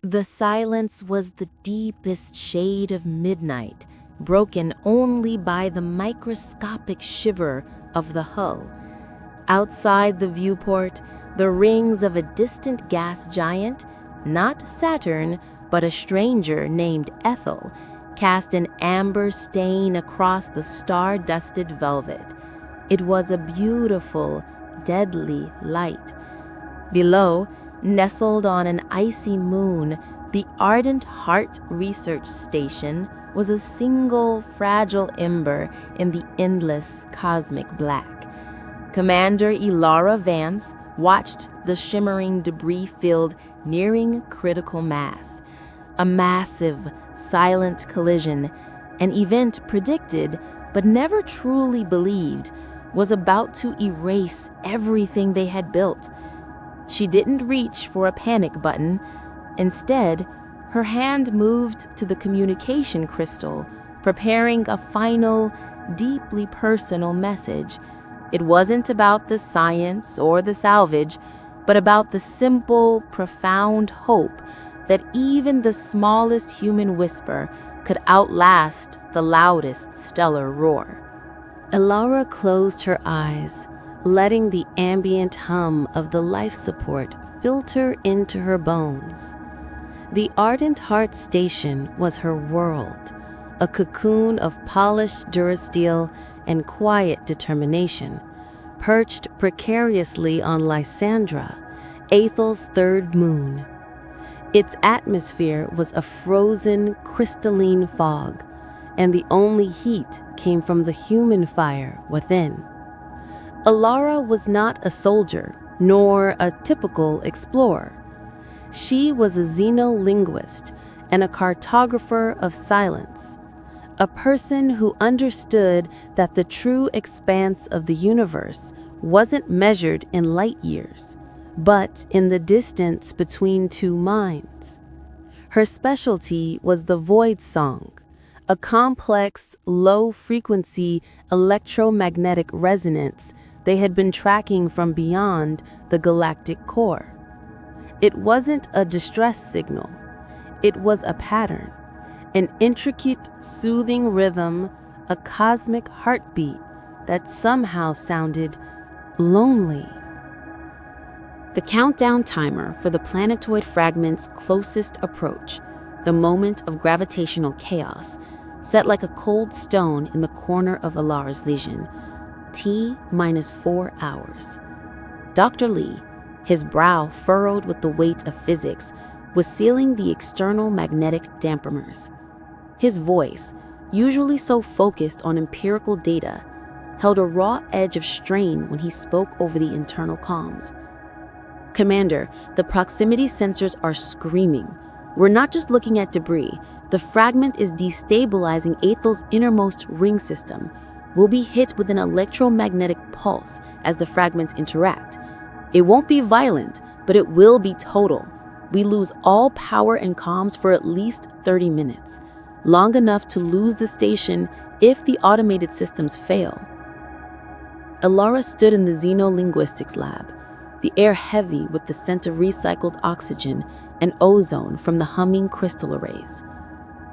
The silence was the deepest shade of midnight, broken only by the microscopic shiver of the hull. Outside the viewport, the rings of a distant gas giant, not Saturn, but a stranger named Ethel, cast an amber stain across the star-dusted velvet. It was a beautiful, deadly light. Below, nestled on an icy moon, the Ardent Heart Research Station was a single fragile ember in the endless cosmic black. Commander Elara Vance watched the shimmering debris field nearing critical mass. A massive, silent collision, an event predicted but never truly believed, was about to erase everything they had built. She didn't reach for a panic button. Instead, her hand moved to the communication crystal, preparing a final, deeply personal message. It wasn't about the science or the salvage, but about the simple, profound hope that even the smallest human whisper could outlast the loudest stellar roar. Elara closed her eyes, letting the ambient hum of the life support filter into her bones. The Ardent Heart Station was her world, a cocoon of polished durasteel and quiet determination, perched precariously on Lysandra, Ethel's third moon. Its atmosphere was a frozen, crystalline fog, and the only heat came from the human fire within. Elara was not a soldier, nor a typical explorer. She was a xenolinguist and a cartographer of silence, a person who understood that the true expanse of the universe wasn't measured in light years, but in the distance between two minds. Her specialty was the void song, a complex, low-frequency electromagnetic resonance they had been tracking from beyond the galactic core. It wasn't a distress signal. It was a pattern, an intricate, soothing rhythm, a cosmic heartbeat that somehow sounded lonely. The countdown timer for the planetoid fragment's closest approach, the moment of gravitational chaos, set like a cold stone in the corner of Elara's lesion. T-4 hours. Dr. Lee, his brow furrowed with the weight of physics, was sealing the external magnetic dampers. His voice, usually so focused on empirical data, held a raw edge of strain when he spoke over the internal comms. Commander, the proximity sensors are screaming. We're not just looking at debris. The fragment is destabilizing Ethel's innermost ring system. We'll be hit with an electromagnetic pulse as the fragments interact. It won't be violent, but it will be total. We lose all power and comms for at least 30 minutes, long enough to lose the station if the automated systems fail. Elara stood in the xenolinguistics lab, the air heavy with the scent of recycled oxygen and ozone from the humming crystal arrays.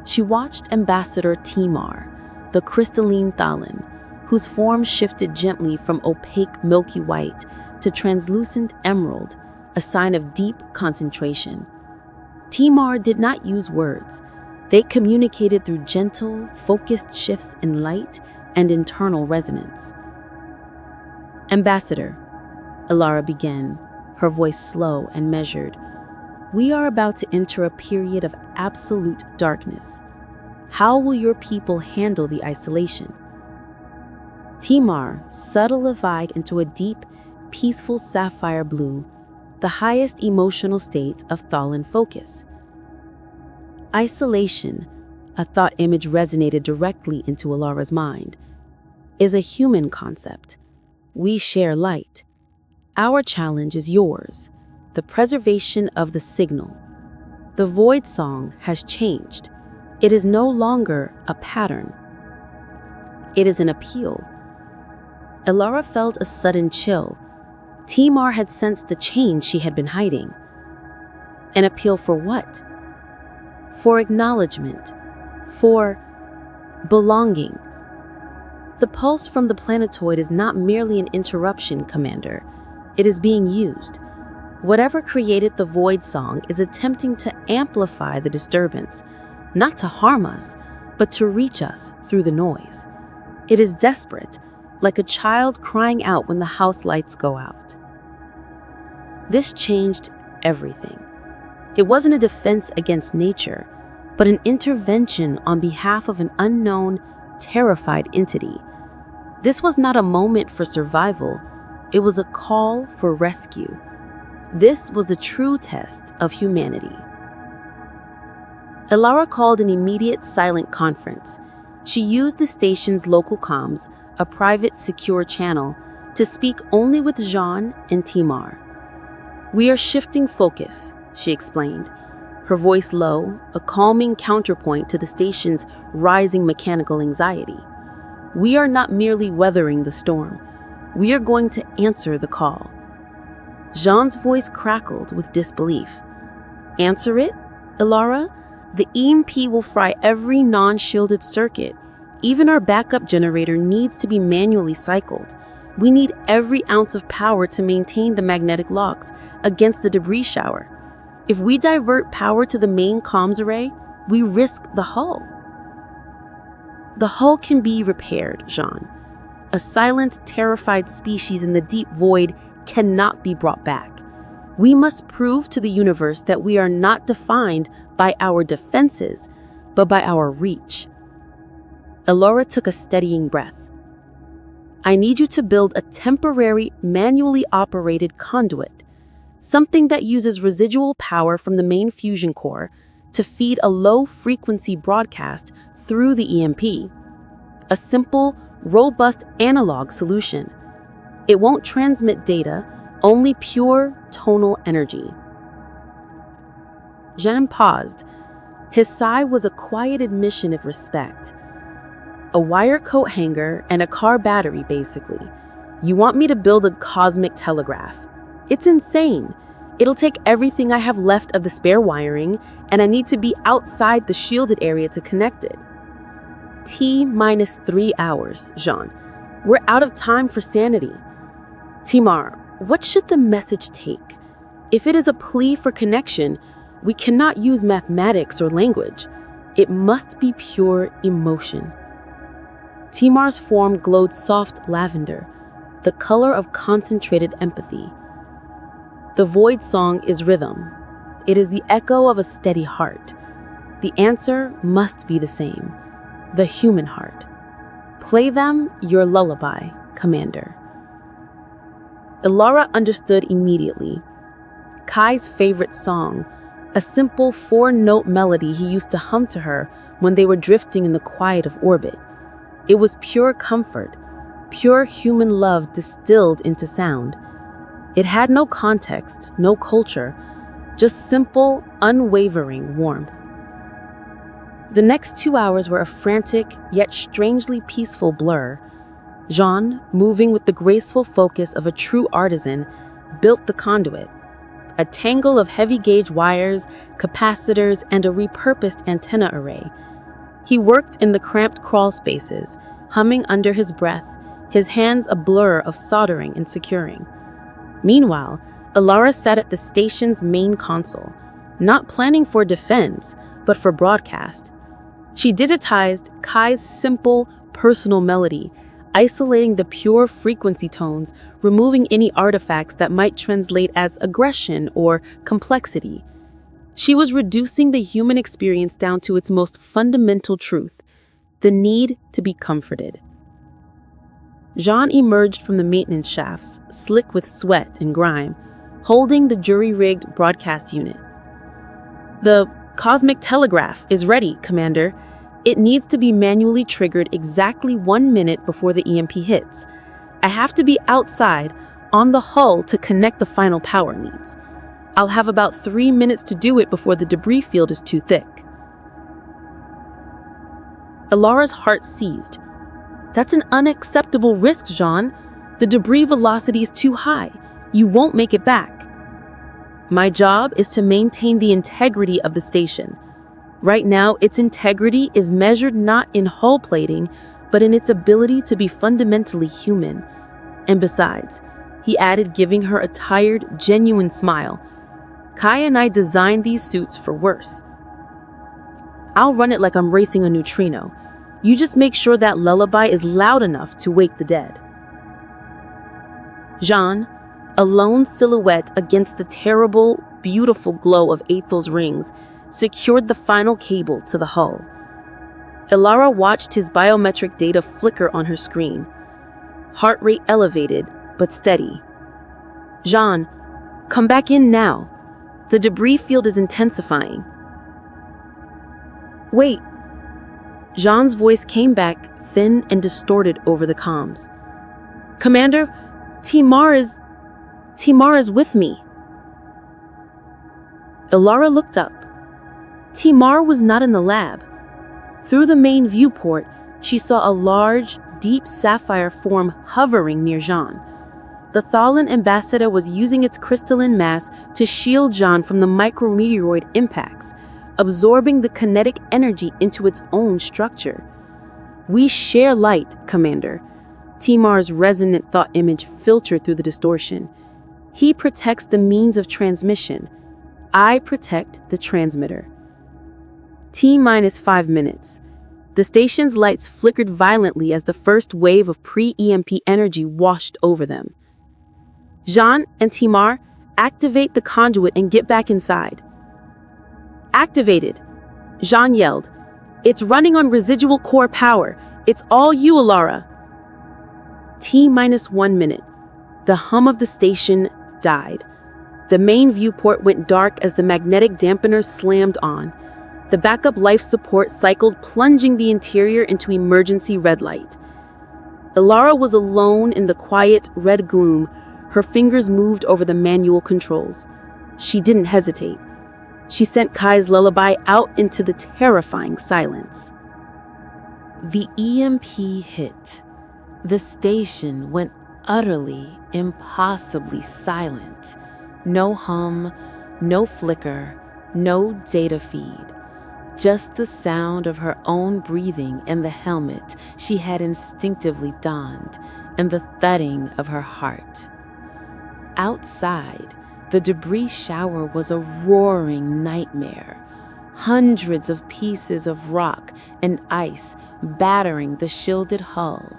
She watched Ambassador Timar, the crystalline Thalin, whose form shifted gently from opaque milky white to translucent emerald, a sign of deep concentration. Timar did not use words. They communicated through gentle, focused shifts in light and internal resonance. Ambassador, Elara began, her voice slow and measured. We are about to enter a period of absolute darkness. How will your people handle the isolation? Timar subtlified into a deep, peaceful sapphire blue, the highest emotional state of Thalin focus. Isolation, a thought image resonated directly into Elara's mind, is a human concept. We share light. Our challenge is yours, the preservation of the signal. The void song has changed. It is no longer a pattern. It is an appeal. Elara felt a sudden chill. Timar had sensed the change she had been hiding. An appeal for what? for acknowledgement, for belonging. The pulse from the planetoid is not merely an interruption, Commander. It is being used. Whatever created the void song is attempting to amplify the disturbance, not to harm us, but to reach us through the noise. It is desperate, like a child crying out when the house lights go out. This changed everything. It wasn't a defense against nature, but an intervention on behalf of an unknown, terrified entity. This was not a moment for survival, it was a call for rescue. This was the true test of humanity. Elara called an immediate silent conference. She used the station's local comms, a private, secure channel, to speak only with Jean and Timar. "We are shifting focus," she explained, her voice low, a calming counterpoint to the station's rising mechanical anxiety. "We are not merely weathering the storm. We are going to answer the call." Jean's voice crackled with disbelief. "Answer it, Elara? The EMP will fry every non-shielded circuit. Even our backup generator needs to be manually cycled. We need every ounce of power to maintain the magnetic locks against the debris shower. If we divert power to the main comms array, we risk the hull." "The hull can be repaired, Jean. A silent, terrified species in the deep void cannot be brought back. We must prove to the universe that we are not defined by our defenses, but by our reach." Elara took a steadying breath. "I need you to build a temporary, manually operated conduit, something that uses residual power from the main fusion core to feed a low-frequency broadcast through the EMP. A simple, robust analog solution. It won't transmit data, only pure tonal energy." Jean paused. His sigh was a quiet admission of respect. "A wire coat hanger and a car battery, basically. You want me to build a cosmic telegraph? It's insane. It'll take everything I have left of the spare wiring, and I need to be outside the shielded area to connect it." T-3 hours, Jean. We're out of time for sanity. "Timar, what should the message take? If it is a plea for connection, we cannot use mathematics or language. It must be pure emotion." Timar's form glowed soft lavender, the color of concentrated empathy. "The void song is rhythm. It is the echo of a steady heart. The answer must be the same, the human heart. Play them your lullaby, Commander." Elara understood immediately. Kai's favorite song, a simple 4-note melody he used to hum to her when they were drifting in the quiet of orbit. It was pure comfort, pure human love distilled into sound. It had no context, no culture, just simple, unwavering warmth. The next 2 hours were a frantic, yet strangely peaceful blur. Jean, moving with the graceful focus of a true artisan, built the conduit. A tangle of heavy-gauge wires, capacitors, and a repurposed antenna array. He worked in the cramped crawl spaces, humming under his breath, his hands a blur of soldering and securing. Meanwhile, Elara sat at the station's main console, not planning for defense, but for broadcast. She digitized Kai's simple, personal melody, isolating the pure frequency tones, removing any artifacts that might translate as aggression or complexity. She was reducing the human experience down to its most fundamental truth, the need to be comforted. Jean emerged from the maintenance shafts, slick with sweat and grime, holding the jury-rigged broadcast unit. "The cosmic telegraph is ready, Commander. It needs to be manually triggered exactly 1 minute before the EMP hits. I have to be outside, on the hull, to connect the final power leads. I'll have about 3 minutes to do it before the debris field is too thick." Elara's heart seized. "That's an unacceptable risk, Jean. The debris velocity is too high. You won't make it back." "My job is to maintain the integrity of the station. Right now, its integrity is measured not in hull plating, but in its ability to be fundamentally human. And besides, he added, giving her a tired, genuine smile, Kaya and I designed these suits for worse. I'll run it like I'm racing a neutrino. You just make sure that lullaby is loud enough to wake the dead. Jean, a lone silhouette against the terrible, beautiful glow of Ethel's rings, secured the final cable to the hull. Elara watched his biometric data flicker on her screen. Heart rate elevated, but steady. Jean, come back in now. The debris field is intensifying. Wait. Jean's voice came back, thin and distorted over the comms. Commander, Timar is with me. Elara looked up. Timar was not in the lab. Through the main viewport, she saw a large, deep sapphire form hovering near Jean. The Thalan ambassador was using its crystalline mass to shield Jean from the micrometeoroid impacts, absorbing the kinetic energy into its own structure. We share light, Commander. Timar's resonant thought image filtered through the distortion. He protects the means of transmission. I protect the transmitter. T-5 minutes. The station's lights flickered violently as the first wave of pre-EMP energy washed over them. Jean and Timar, activate the conduit and get back inside. Activated, Jean yelled. It's running on residual core power. It's all you, Elara. T-1 minute. The hum of the station died. The main viewport went dark as the magnetic dampeners slammed on. The backup life support cycled, plunging the interior into emergency red light. Elara was alone in the quiet, red gloom. Her fingers moved over the manual controls. She didn't hesitate. She sent Kai's lullaby out into the terrifying silence. The EMP hit. The station went utterly, impossibly silent. No hum, no flicker, no data feed. Just the sound of her own breathing in the helmet she had instinctively donned, and the thudding of her heart. Outside, the debris shower was a roaring nightmare. Hundreds of pieces of rock and ice battering the shielded hull.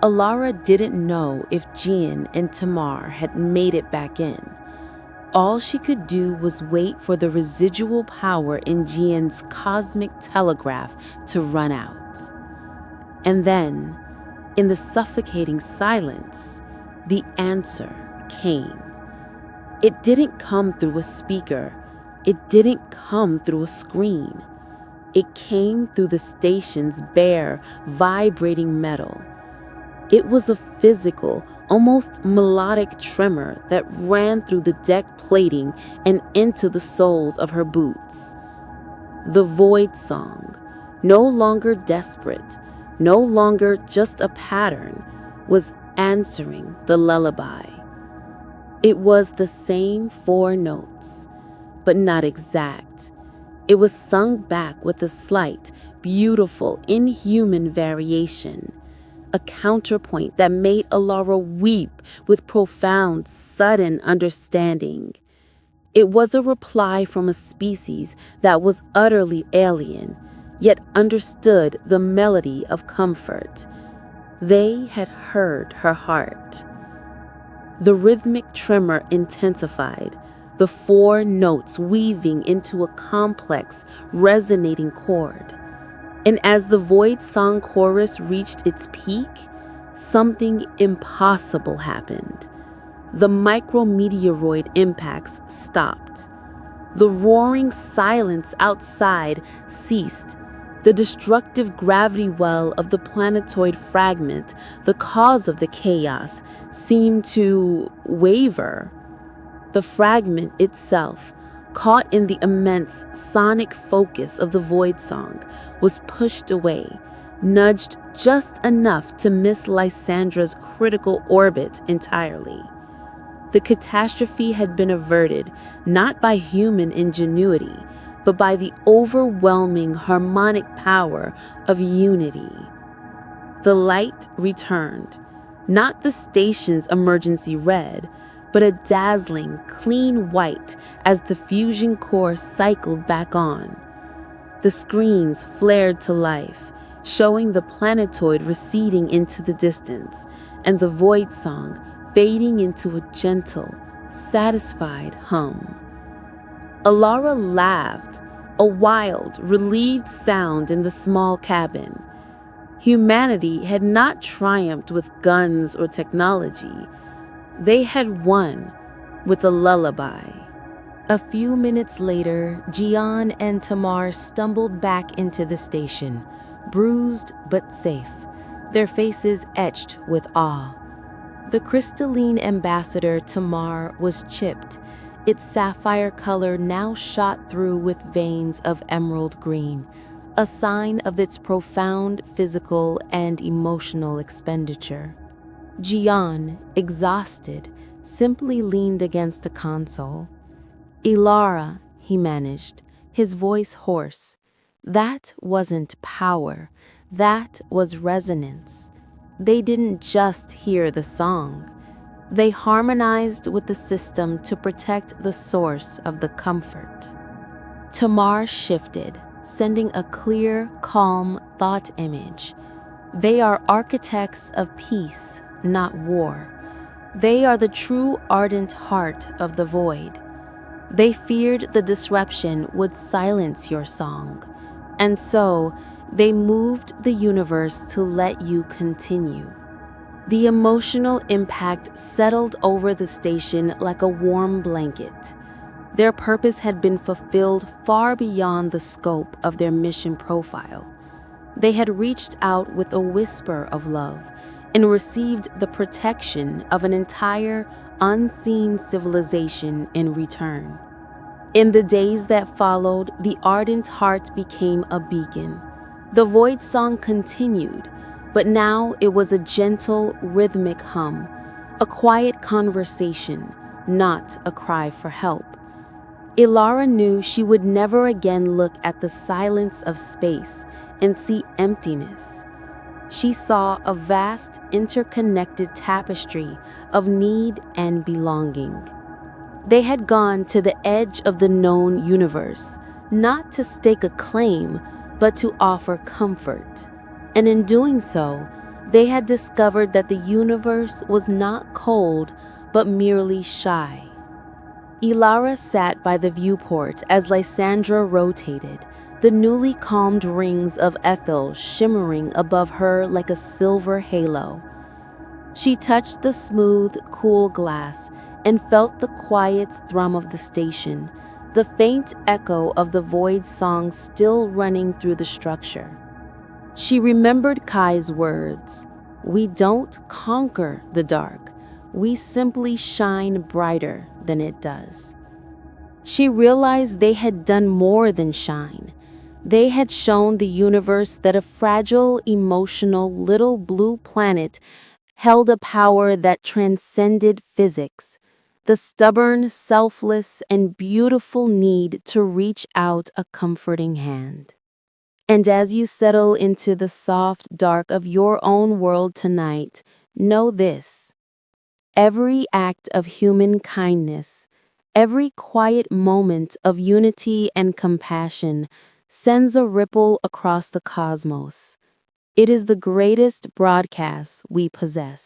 Elara didn't know if Jean and Timar had made it back in. All she could do was wait for the residual power in Jean's cosmic telegraph to run out. And then, in the suffocating silence, the answer came. It didn't come through a speaker. It didn't come through a screen. It came through the station's bare, vibrating metal. It was a physical, almost melodic tremor that ran through the deck plating and into the soles of her boots. The void song, no longer desperate, no longer just a pattern, was answering the lullaby. It was the same 4 notes, but not exact. It was sung back with a slight, beautiful, inhuman variation. A counterpoint that made Elara weep with profound, sudden understanding. It was a reply from a species that was utterly alien, yet understood the melody of comfort. They had heard her heart. The rhythmic tremor intensified, the 4 notes weaving into a complex, resonating chord. And as the void song chorus reached its peak, something impossible happened. The micrometeoroid impacts stopped. The roaring silence outside ceased. The destructive gravity well of the planetoid fragment, the cause of the chaos, seemed to waver. The fragment itself, caught in the immense sonic focus of the void song, was pushed away, nudged just enough to miss Lysandra's critical orbit entirely. The catastrophe had been averted not by human ingenuity, but by the overwhelming harmonic power of unity. The light returned, not the station's emergency red, but a dazzling, clean white as the fusion core cycled back on. The screens flared to life, showing the planetoid receding into the distance, and the void song fading into a gentle, satisfied hum. Elara laughed, a wild, relieved sound in the small cabin. Humanity had not triumphed with guns or technology. They had won with a lullaby. A few minutes later, Gian and Tamar stumbled back into the station, bruised but safe, their faces etched with awe. The crystalline ambassador Tamar was chipped, its sapphire color now shot through with veins of emerald green, a sign of its profound physical and emotional expenditure. Gian, exhausted, simply leaned against a console. "Elara," he managed, his voice hoarse. That wasn't power, that was resonance. They didn't just hear the song. They harmonized with the system to protect the source of the comfort. Tamar shifted, sending a clear, calm thought image. They are architects of peace, not war. They are the true ardent heart of the void. They feared the disruption would silence your song, and so they moved the universe to let you continue. The emotional impact settled over the station like a warm blanket. Their purpose had been fulfilled far beyond the scope of their mission profile. They had reached out with a whisper of love and received the protection of an entire, unseen civilization in return. In the days that followed, the ardent heart became a beacon. The void song continued, but now it was a gentle, rhythmic hum, a quiet conversation, not a cry for help. Elara knew she would never again look at the silence of space and see emptiness. She saw a vast, interconnected tapestry of need and belonging. They had gone to the edge of the known universe, not to stake a claim, but to offer comfort. And in doing so, they had discovered that the universe was not cold, but merely shy. Elara sat by the viewport as Lysandra rotated, the newly calmed rings of Ethel shimmering above her like a silver halo. She touched the smooth, cool glass and felt the quiet thrum of the station, the faint echo of the void song still running through the structure. She remembered Kai's words, "We don't conquer the dark, we simply shine brighter than it does." She realized they had done more than shine. They had shown the universe that a fragile, emotional little blue planet held a power that transcended physics, the stubborn, selfless, and beautiful need to reach out a comforting hand. And as you settle into the soft dark of your own world tonight, know this: every act of human kindness, every quiet moment of unity and compassion sends a ripple across the cosmos. It is the greatest broadcast we possess.